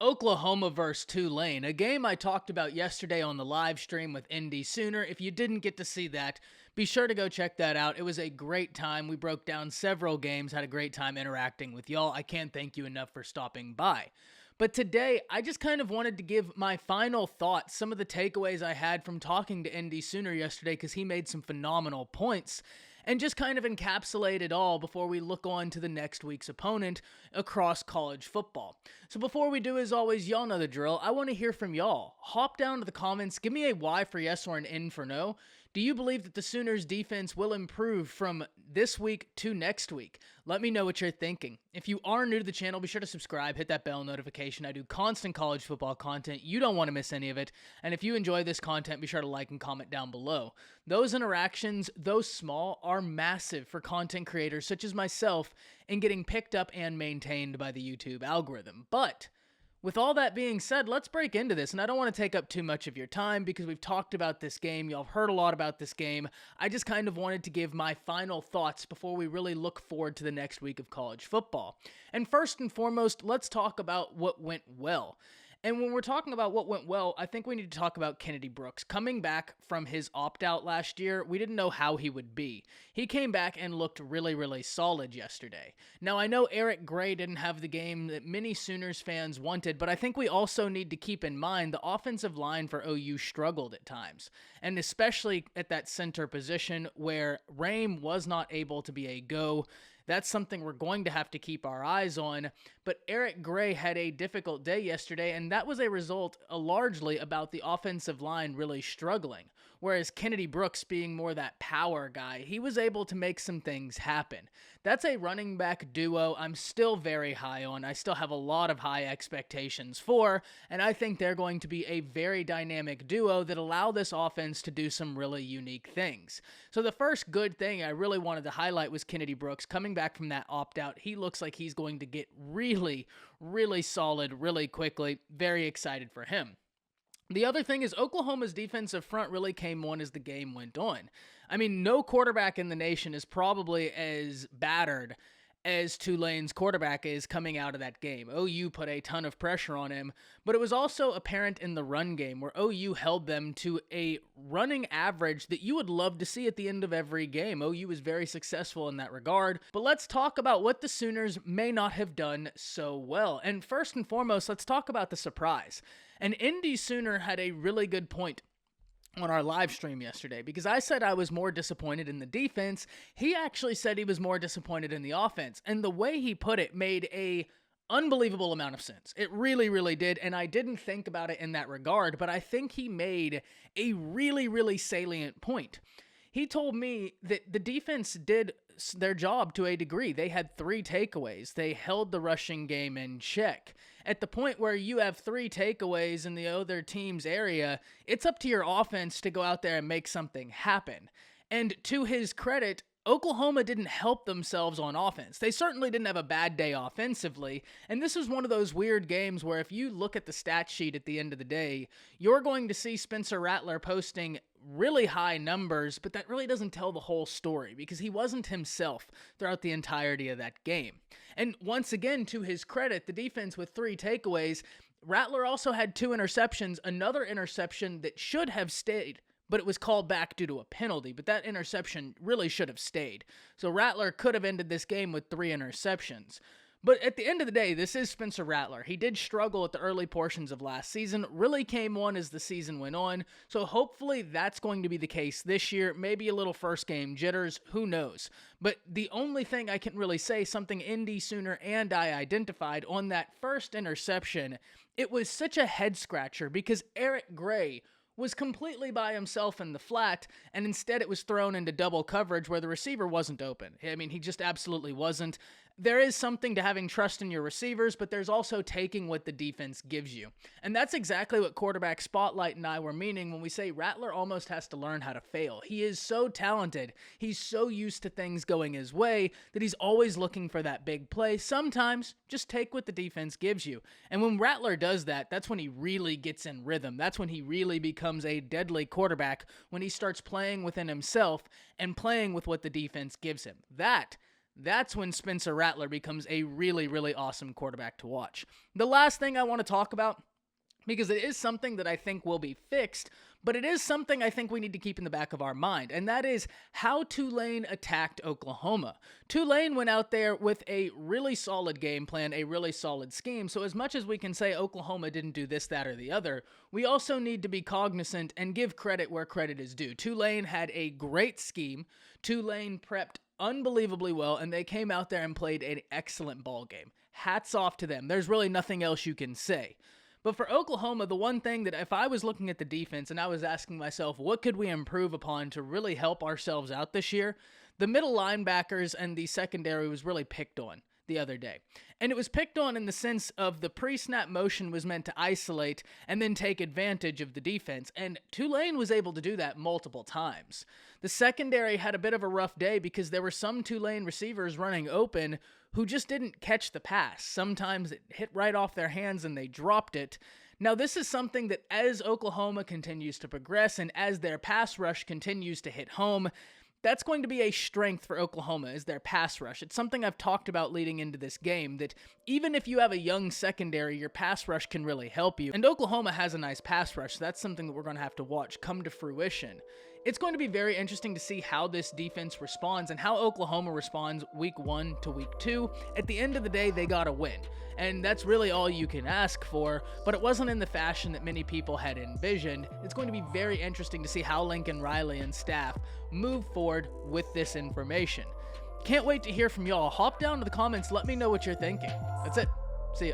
Oklahoma versus Tulane, a game I talked about yesterday on the live stream with Indy Sooner. If you didn't get to see that, be sure to go check that out. It was a great time. We broke down several games, had a great time interacting with y'all. I can't thank you enough for stopping by. But today, I just kind of wanted to give my final thoughts, some of the takeaways I had from talking to Indy Sooner yesterday, because he made some phenomenal points, and just kind of encapsulate it all before we look on to the next week's opponent across college football. So before we do, as always, y'all know the drill. I want to hear from y'all. Hop down to the comments, give me a Y for yes or an N for no. Do you believe that the Sooners defense will improve from this week to next week? Let me know what you're thinking. If you are new to the channel, be sure to subscribe, hit that bell notification. I do constant college football content. You don't want to miss any of it. And if you enjoy this content, be sure to like and comment down below. Those interactions, though small, are massive for content creators such as myself in getting picked up and maintained by the YouTube algorithm. But with all that being said, let's break into this, and I don't want to take up too much of your time because we've talked about this game. Y'all have heard a lot about this game. I just kind of wanted to give my final thoughts before we really look forward to the next week of college football. And first and foremost, let's talk about what went well. And when we're talking about what went well, I think we need to talk about Kennedy Brooks. Coming back from his opt-out last year, we didn't know how he would be. He came back and looked really, really solid yesterday. Now, I know Eric Gray didn't have the game that many Sooners fans wanted, but I think we also need to keep in mind the offensive line for OU struggled at times, and especially at that center position where Rame was not able to be a go. That's something we're going to have to keep our eyes on. But Eric Gray had a difficult day yesterday, and that was a result largely about the offensive line really struggling. Whereas Kennedy Brooks, being more that power guy, he was able to make some things happen. That's a running back duo I'm still very high on. I still have a lot of high expectations for, and I think they're going to be a very dynamic duo that allow this offense to do some really unique things. So the first good thing I really wanted to highlight was Kennedy Brooks coming back from that opt-out. He looks like he's going to get really, really solid really quickly. Very excited for him. The other thing is Oklahoma's defensive front really came on as the game went on. I mean, no quarterback in the nation is probably as battered as Tulane's quarterback is coming out of that game. OU put a ton of pressure on him, but it was also apparent in the run game where OU held them to a running average that you would love to see at the end of every game. OU was very successful in that regard, but let's talk about what the Sooners may not have done so well. And first and foremost, let's talk about the surprise. And Indy Sooner had a really good point on our live stream yesterday, because I said I was more disappointed in the defense. He actually said he was more disappointed in the offense, and the way he put it made a unbelievable amount of sense. It really, really did, and I didn't think about it in that regard, but I think he made a really, really salient point. He told me that the defense did their job to a degree. They had 3 takeaways. They held the rushing game in check. At the point where you have 3 takeaways in the other team's area, it's up to your offense to go out there and make something happen. And to his credit, Oklahoma didn't help themselves on offense. They certainly didn't have a bad day offensively, and this was one of those weird games where if you look at the stat sheet at the end of the day, you're going to see Spencer Rattler posting really high numbers, but that really doesn't tell the whole story because he wasn't himself throughout the entirety of that game. And once again, to his credit, the defense with 3 takeaways, Rattler also had 2 interceptions, another interception that should have stayed, but it was called back due to a penalty, but that interception really should have stayed. So Rattler could have ended this game with 3 interceptions. But at the end of the day, this is Spencer Rattler. He did struggle at the early portions of last season, really came on as the season went on, so hopefully that's going to be the case this year. Maybe a little first game jitters, who knows. But the only thing I can really say, something Indy Sooner and I identified on that first interception, it was such a head scratcher because Eric Gray was completely by himself in the flat, and instead it was thrown into double coverage where the receiver wasn't open. I mean, he just absolutely wasn't. There is something to having trust in your receivers, but there's also taking what the defense gives you. And that's exactly what Quarterback Spotlight and I were meaning when we say Rattler almost has to learn how to fail. He is so talented. He's so used to things going his way that he's always looking for that big play. Sometimes just take what the defense gives you. And when Rattler does that, that's when he really gets in rhythm. That's when he really becomes a deadly quarterback, when he starts playing within himself and playing with what the defense gives him. that's when Spencer Rattler becomes a really, really awesome quarterback to watch. The last thing I want to talk about, because it is something that I think will be fixed, but it is something I think we need to keep in the back of our mind, and that is how Tulane attacked Oklahoma. Tulane went out there with a really solid game plan, a really solid scheme, so as much as we can say Oklahoma didn't do this, that, or the other, we also need to be cognizant and give credit where credit is due. Tulane had a great scheme. Tulane prepped unbelievably well, and they came out there and played an excellent ball game. Hats off to them. There's really nothing else you can say. But for Oklahoma, the one thing that if I was looking at the defense and I was asking myself, what could we improve upon to really help ourselves out this year? The middle linebackers and the secondary was really picked on the other day. And it was picked on in the sense of the pre-snap motion was meant to isolate and then take advantage of the defense. And Tulane was able to do that multiple times. The secondary had a bit of a rough day because there were some Tulane receivers running open who just didn't catch the pass. Sometimes it hit right off their hands and they dropped it. Now, this is something that as Oklahoma continues to progress and as their pass rush continues to hit home, that's going to be a strength for Oklahoma, is their pass rush. It's something I've talked about leading into this game, that even if you have a young secondary, your pass rush can really help you. And Oklahoma has a nice pass rush, so that's something that we're going to have to watch come to fruition. It's going to be very interesting to see how this defense responds and how Oklahoma responds week 1 to week 2. At the end of the day, they got a win. And that's really all you can ask for, but it wasn't in the fashion that many people had envisioned. It's going to be very interesting to see how Lincoln Riley and staff move forward with this information. Can't wait to hear from y'all. Hop down to the comments, let me know what you're thinking. That's it. See ya.